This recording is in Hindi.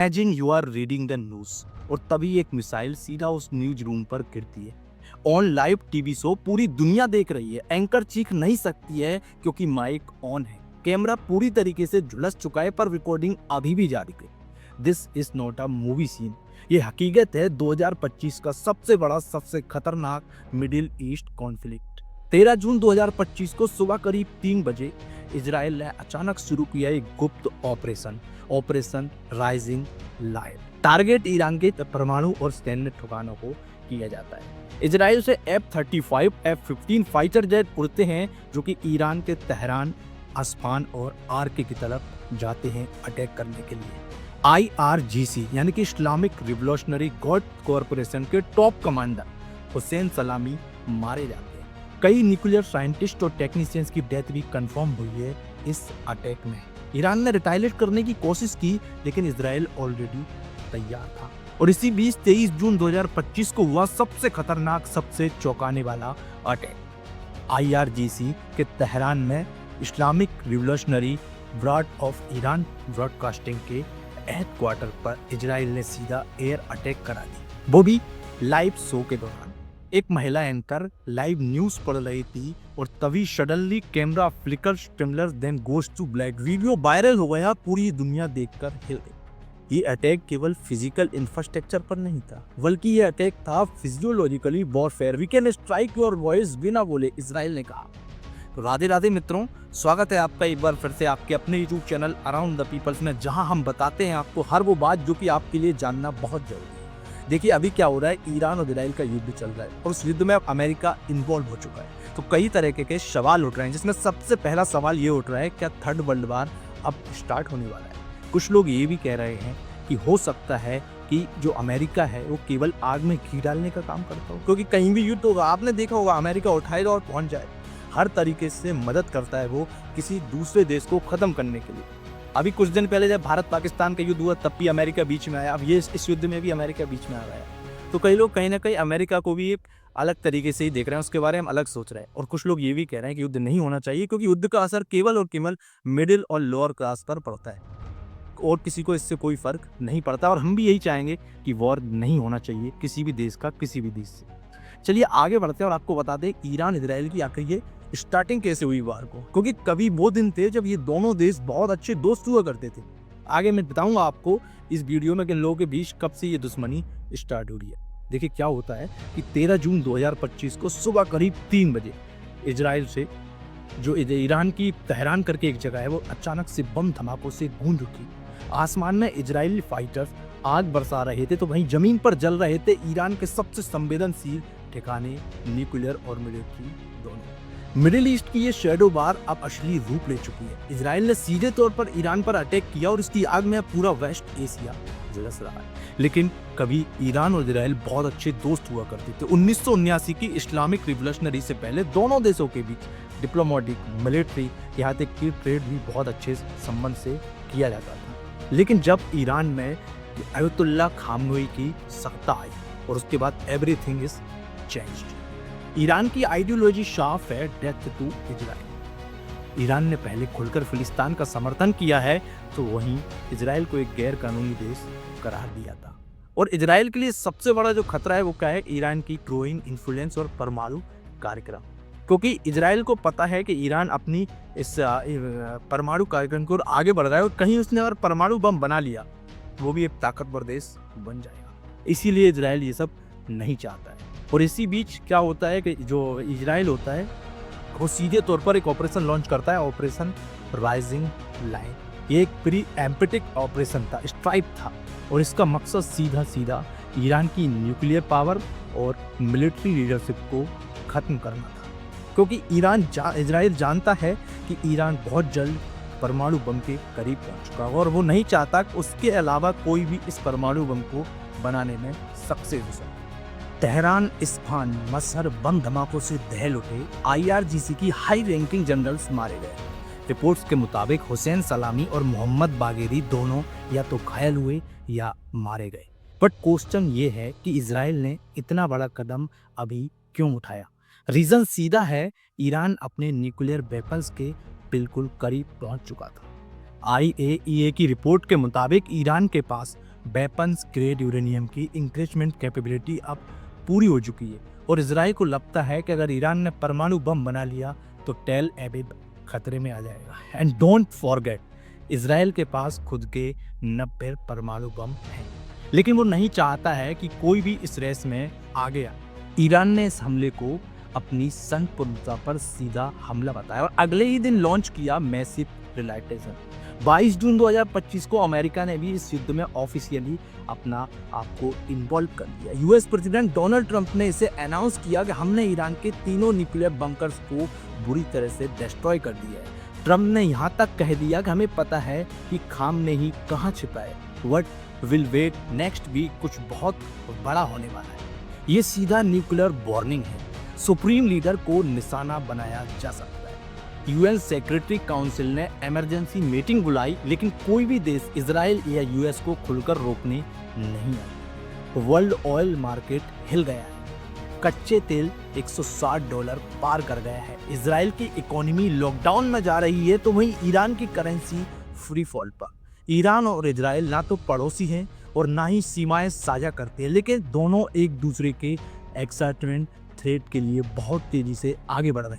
Imagine you are reading the news और तभी एक मिसाइल सीधा उस न्यूज रूम पर गिरती है। ऑन लाइव टीवी शो पूरी दुनिया देख रही है। एंकर चीख नहीं सकती है क्योंकि माइक ऑन है। कैमरा पूरी तरीके से झुलस चुका है पर रिकॉर्डिंग अभी भी जारी है। This is not a movie scene, ये हकीकत है 2025 का सबसे बड़ा सबसे खतरनाक मिडिल ईस्ट कॉन्फ्लिक्ट। 13 जून 2025 को सुबह करीब 3 बजे इजराइल ने अचानक शुरू किया एक गुप्त operation rising lion. Target Iran के परमाणु और सैन्य ठिकानों को किया जाता है। इजराइल से F-35, F-15 फाइटर जेट उड़ते हैं जो कि ईरान के तेहरान, अस्फान और आरके की तरफ जाते हैं अटैक करने के लिए। IRGC यानी कि इस्लामिक रिवोल्यूशनरी गार्ड कॉरपोरेशन के टॉप कमांडर हुसैन सलामी मारे जाते हैं। कई न्यूक्लियर साइंटिस्ट और टेक्नीशियंस की डेथ भी कंफर्म हुई है इस अटैक में। ईरान ने रिटालिएट करने की कोशिश की लेकिन इजराइल ऑलरेडी तैयार था। और इसी बीच 23 जून 2025 को हुआ सबसे खतरनाक सबसे चौंकाने वाला अटैक। IRGC के तेहरान में Islamic revolutionary guard of Iran broadcasting के हेडक्वार्टर पर इजराइल ने सीधा एयर अटैक करा दी, वो भी लाइव शो के दौरान। एक महिला एंकर लाइव न्यूज पढ़ रही थी और तभी सडनली कैमरा फ्लिकर स्टिमुलर then goes to black. Video viral हो गया, पूरी दुनिया देखकर हिल गई। ये अटैक केवल फिजिकल इंफ्रास्ट्रक्चर पर नहीं था बल्कि ये अटैक था physiologically warfare. We can strike your voice बिना बोले, इजराइल ने कहा। तो राधे राधे मित्रों, स्वागत है आपका एक बार फिर से आपके अपने YouTube channel around the peoples में, जहां हम बताते हैं आपको हर वो बात जो कि आपके लिए जानना बहुत जरूरी है। देखिए अभी क्या हो रहा है, ईरान और इजराइल का युद्ध चल रहा है और उस युद्ध में अब अमेरिका इन्वॉल्व हो चुका है। तो कई तरह के सवाल उठ रहे हैं, जिसमें सबसे पहला सवाल ये उठ रहा है, क्या थर्ड वर्ल्ड वॉर अब स्टार्ट होने वाला है। कुछ लोग ये भी कह रहे हैं कि हो सकता है कि जो अमेरिका है वो केवल आग में घी डालने का काम करता हो, क्योंकि कहीं भी युद्ध होगा आपने देखा होगा अमेरिका उठाएगा और पहुंच जाए। हर तरीके से मदद करता है वो किसी दूसरे देश को खत्म करने के लिए। अभी कुछ दिन पहले जब भारत पाकिस्तान का युद्ध हुआ तब भी अमेरिका बीच में आया, अब ये इस युद्ध में भी अमेरिका बीच में आ रहा है। तो कई लोग कहीं ना कहीं अमेरिका को भी एक अलग तरीके से ही देख रहे हैं, उसके बारे में अलग सोच रहे हैं। और कुछ लोग ये भी कह रहे हैं कि युद्ध नहीं होना चाहिए क्योंकि युद्ध का असर केवल और केवल मिडिल और लोअर क्लास पर पड़ता है और किसी को इससे कोई फर्क नहीं पड़ता। और हम भी यही चाहेंगे कि वॉर नहीं होना चाहिए किसी भी देश का किसी भी देश से। चलिए आगे बढ़ते हैं और आपको बता दें ईरान इजराइल की आखिर ये स्टार्टिंग कैसे हुई वार को, क्योंकि कभी वो दिन थे जब ये दोनों देश बहुत अच्छे दोस्त हुआ करते थे। आगे मैं बताऊंगा आपको इस वीडियो में कि इन लोगों के बीच कब से ये दुश्मनी स्टार्ट हो रही है। देखिए क्या होता है कि 13 जून 2025 को सुबह करीब 3 बजे इजराइल से जो ईरान की तेहरान करके एक जगह है वो अचानक से बम धमाकों से गूंज उठी। आसमान में इजरायली फाइटर्स आग बरसा रहे थे तो वहीं जमीन पर जल रहे थे ईरान के सबसे संवेदनशील ठिकाने, न्यूक्लियर और मिलिट्री दोनों। मिडिल ईस्ट की ये शैडो वार अब असली रूप ले चुकी है। इजराइल ने सीधे तौर पर ईरान पर अटैक किया और इसकी आग में पूरा वेस्ट एशिया झुलस रहा है। लेकिन कभी ईरान और इजराइल बहुत अच्छे दोस्त हुआ करते थे। 1979 की इस्लामिक रिवोल्यूशनरी से पहले दोनों देशों के बीच डिप्लोमेटिक, मिलिट्री, यहाँ तक कि ट्रेड भी बहुत अच्छे संबंध से किया जाता था। लेकिन जब ईरान में अयतुल्ला खामनेई की सत्ता आई और उसके बाद एवरीथिंग इज चेंज्ड। ईरान की आइडियोलॉजी साफ है, डेथ टू इजराइल। ईरान ने पहले खुलकर फिलिस्तीन का समर्थन किया है तो वहीं इजराइल को एक गैर कानूनी देश करार दिया था। और इजराइल के लिए सबसे बड़ा जो खतरा है वो क्या है, ईरान की ग्रोइंग इन्फ्लुएंस और परमाणु कार्यक्रम। क्योंकि इजराइल को पता है कि ईरान अपनी इस परमाणु कार्यक्रम को आगे बढ़ रहा है और कहीं उसने अगर परमाणु बम बना लिया वो भी एक ताकतवर देश बन जाएगा। इसीलिए इजराइल ये सब नहीं चाहता है। और इसी बीच क्या होता है कि जो इजराइल होता है वो सीधे तौर पर एक ऑपरेशन लॉन्च करता है, ऑपरेशन राइजिंग लायन। ये एक प्री एम्पेटिक ऑपरेशन था, स्ट्राइक था और इसका मकसद सीधा ईरान की न्यूक्लियर पावर और मिलिट्री लीडरशिप को खत्म करना था। क्योंकि इजराइल जानता है कि ईरान बहुत जल्द परमाणु बम के करीब पहुंच चुका है और वो नहीं चाहता कि उसके अलावा कोई भी इस परमाणु बम को बनाने में सक्सेस हो सके। तेहरान, इस्फान, मसहर बम धमाकों से दहल उठे। IRGC की हाई रैंकिंग जनरल्स मारे गए। रिपोर्ट्स के मुताबिक हुसैन सलामी और मोहम्मद बागेरी दोनों या तो घायल हुए या मारे गए। बट क्वेश्चन ये है कि इजराइल ने इतना बड़ा कदम अभी क्यों उठाया। रीजन सीधा है, ईरान अपने न्यूक्लियर वेपन्स के बिल्कुल करीब पहुंच चुका था। IAEA की रिपोर्ट के मुताबिक ईरान के पास वेपन्स ग्रेड यूरेनियम की इंक्रीजमेंट कैपेबिलिटी अब पूरी हो चुकी है और इजराइल को लगता है कि अगर ईरान ने परमाणु बम बना लिया तो टेल अवीव खतरे में आ जाएगा। एंड डोंट फॉरगेट, इजराइल के पास खुद के 90 परमाणु बम हैं, लेकिन वो नहीं चाहता है कि कोई भी इस रेस में आगे आए। ईरान ने इस हमले को अपनी संपूर्णता पर सीधा हमला बताया और अगले ही दिन लॉन्च किया मैसिव रिलाइटेशन। 22 जून 2025 को अमेरिका ने भी इस युद्ध में ऑफिशियली अपना आप को इन्वॉल्व कर लिया। यूएस प्रेसिडेंट डोनाल्ड ट्रंप ने इसे अनाउंस किया कि हमने ईरान के तीनों न्यूक्लियर बंकर्स को बुरी तरह से डिस्ट्रॉय कर दिया है। ट्रंप ने यहाँ तक कह दिया कि हमें पता है कि खामने ही कहाँ छिपा है। What will wait next week कुछ बहुत बड़ा होने वाला है। ये सीधा न्यूक्लियर वार्निंग है। सुप्रीम लीडर को निशाना बनाया जा सकता है। यूएन सेक्रेटरी काउंसिल ने इमरजेंसी मीटिंग बुलाई, लेकिन कोई भी देश इजराइल या यूएस को खुलकर रोकने नहीं आया। वर्ल्ड ऑयल मार्केट हिल गया है। कच्चे तेल $160 पार कर गया है। इजराइल की इकोनॉमी लॉकडाउन में जा रही है तो वहीं ईरान की करेंसी फ्री फॉल पर। ईरान और इजराइल ना तो पड़ोसी हैं और ना ही सीमाएं साझा करते हैं, लेकिन दोनों एक दूसरे के एक्साइटमेंट थ्रेट के लिए बहुत तेजी से आगे बढ़ रहे हैं।